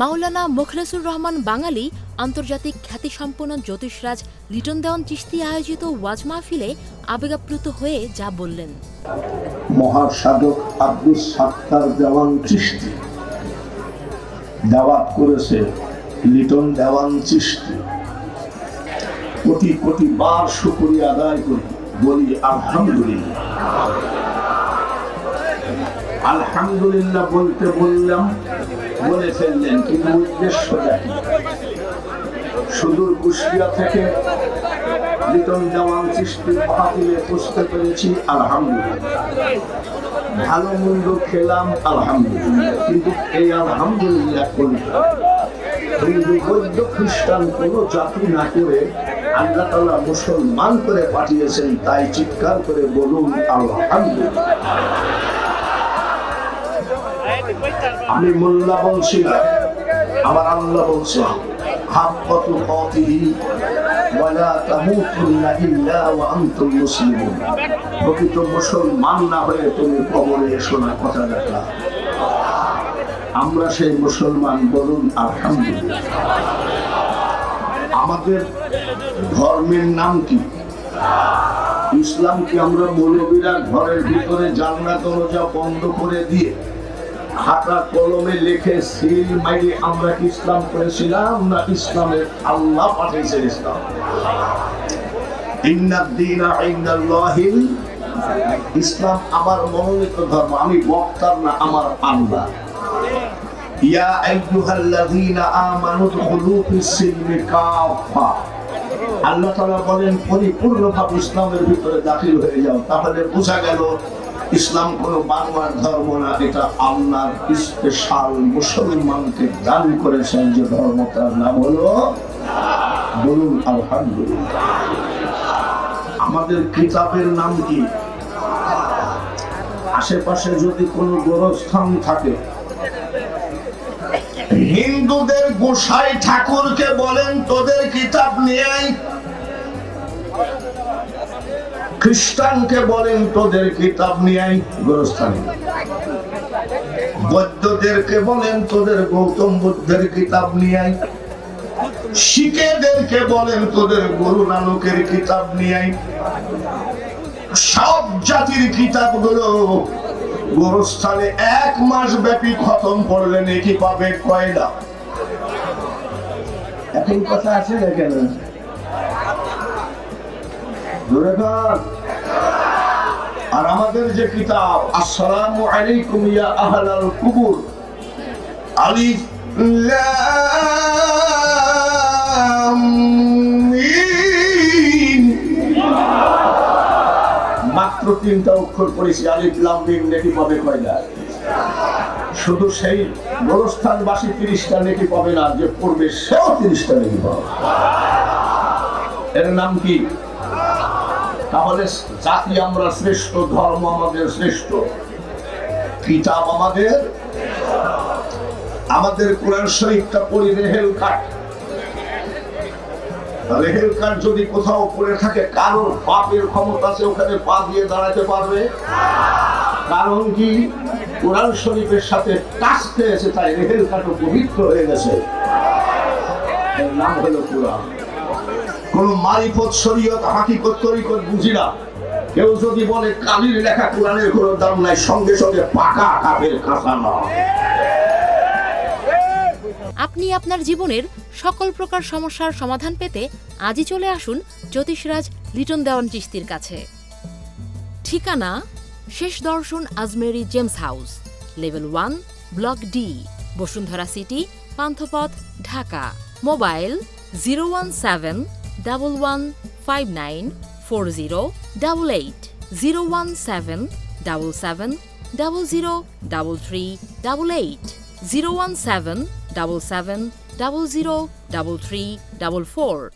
মাওলানা মোখলেসুর রহমান বাঙালি আন্তর্জাতিক খ্যাতিসম্পন্ন জ্যোতিষরাজ লিটন দেওয়ান চিশতি আয়োজিত ওয়াজ মাহফিলে আবেগাপ্লুত হয়ে যা বললেন। মহাসাধক আব্দুস সাত্তার দেওয়ান চিশতি দাওয়াত করেছে লিটন দেওয়ান চিশতি। কোটি কোটি বার শুকরিয়া আদায় করি, বলি আলহামদুলিল্লাহ। আলহামদুলিল্লাহ বলতে বললাম, বলে ফেললেন, কিন্তু উদ্দেশ্যটা কি? সুদূর কুষ্টিয়া থেকে লিটন দেওয়ান চিশতির মাহফিলে পৌঁছতে পেরেছি, আলহামদুলিল্লাহ। ভালো মন্দ খেলাম, আলহামদুলিল্লাহ। কিন্তু এই আলহামদুলিল্লাহ করলাম হিন্দু, বৌদ্ধ, খ্রিস্টান কোন জাতি না করে আল্লাহ তাআলা মুসলমান করে পাঠিয়েছেন, তাই চিৎকার করে বলুন আলহামদুলিল্লাহ। আমি মোল্লা বলছি না, আমার আল্লাহ বলছেন হাক্কাতু কাতিহি ওয়ালা তামুতুন্না ইল্লা ওয়া আনতুম মুসলিমুন। প্রকৃত মুসলমান না হয়ে তুমি কবরে এসো না, কথা দেখা। আমরা সেই মুসলমান, বলুন আলহামদুলিল্লাহ। আমাদের ধর্মের নাম কি? ইসলাম। কি আমরা মৌলবীরা ঘরের ভিতরে জানলা দরজা বন্ধ করে দিয়ে খাতা কলমে লিখে সিল মাইরে আমরা কি ইসলাম করেছিলাম? না, ইসলামের আল্লাহ পাঠিয়েছেন ইসলাম। ইন্নাদ-দীনা ইনদাল্লাহিল ইসলাম আমার মনোনীত ধর্ম। আমি বক্তার না, আমার আল্লাহ। ইয়া আইয়ুহাল্লাযীনা আমানু দুখুলু ফিস-সিলমি কাফা। আল্লাহ তাআলা বলেন পরিপূর্ণভাবে ইসলামের ভিতরে দাখিল হয়ে যাও। তাহলে বোঝা গেল ইসলাম কোন বাংলার ধর্ম না, এটা আল্লাহর স্পেশাল মুসলমানকে দান করেছেন যে ধর্ম, তার নাম হলো, বলুন আলহামদুলিল্লাহ। আমাদের কিতাবের নাম কি? আশেপাশে যদি কোন গোরস্থান থাকে, হিন্দুদের গোসাই ঠাকুরকে বলেন তোদের কিতাব নিয়ে আয়, খ্রিস্টানকে বলেন তোদের কিতাব নিয়ে আয় গোরস্থানে, বৌদ্ধদেরকে বলেন তোদের গৌতম বুদ্ধের কিতাব নিয়ে আয়, শিখেদেরকে বলেন তোদের গুরু নানকের কিতাব নিয়ে আয়। সব জাতির কিতাবগুলো গোরস্থানে 1 মাস ব্যাপী খতম করলে নাকি পাবে কয়লা? এখন কথা আছে দেখেন, আর আমাদের যে কিতাব আসসালামু আলাইকুম ইয়া আহলাল কুবুর, আলিফ লাম মিম, মাত্র 3টা অক্ষর পড়েছি, আলিফ লাম মিম, নেকি পাবে কয়টা? শুধু সেই গোরস্থানবাসী 30টা নেকি পাবে না, যে পড়বে সেও 30টা নেকি পাবে। এর নাম কি? তাহলে জাতি আমরা শ্রেষ্ঠ, ধর্ম আমাদের শ্রেষ্ঠ, কিতাব আমাদের। আমাদের কোরআন শরীফটা পড়ি রেহেল কাঠ। রেহেল কাঠ যদি কোথাও পড়ে থাকে, কারোর পাপের ক্ষমতা আছে ওখানে পা দিয়ে দাঁড়াতে পারবে? কারণ কি? কোরআন শরীফের সাথে টাচ খেয়েছে, তাই রেহেল কাঠও পবিত্র হয়ে গেছে। এর নাম হলো কোরআন। কোন মারিফত, শরীয়ত, হাকিকত, তরিকত বুঝি না। কেউ যদি বলে কালির লেখা কোরআনের কোনো দাম নাই, সঙ্গে সঙ্গে পাকা কাপের কাঁচা না। আপনি আপনার জীবনের সকল প্রকার সমস্যার সমাধান পেতে আজই চলে আসুন জ্যোতিষরাজ লিটন দেওয়ান চিশতির কাছে। ঠিকানা শেষ দর্শন Ajmeri gems house, level 1, block D, Bashundhara city, Panthapath, Dhaka. Mobile 01711594088, 01777003388, 01777003344।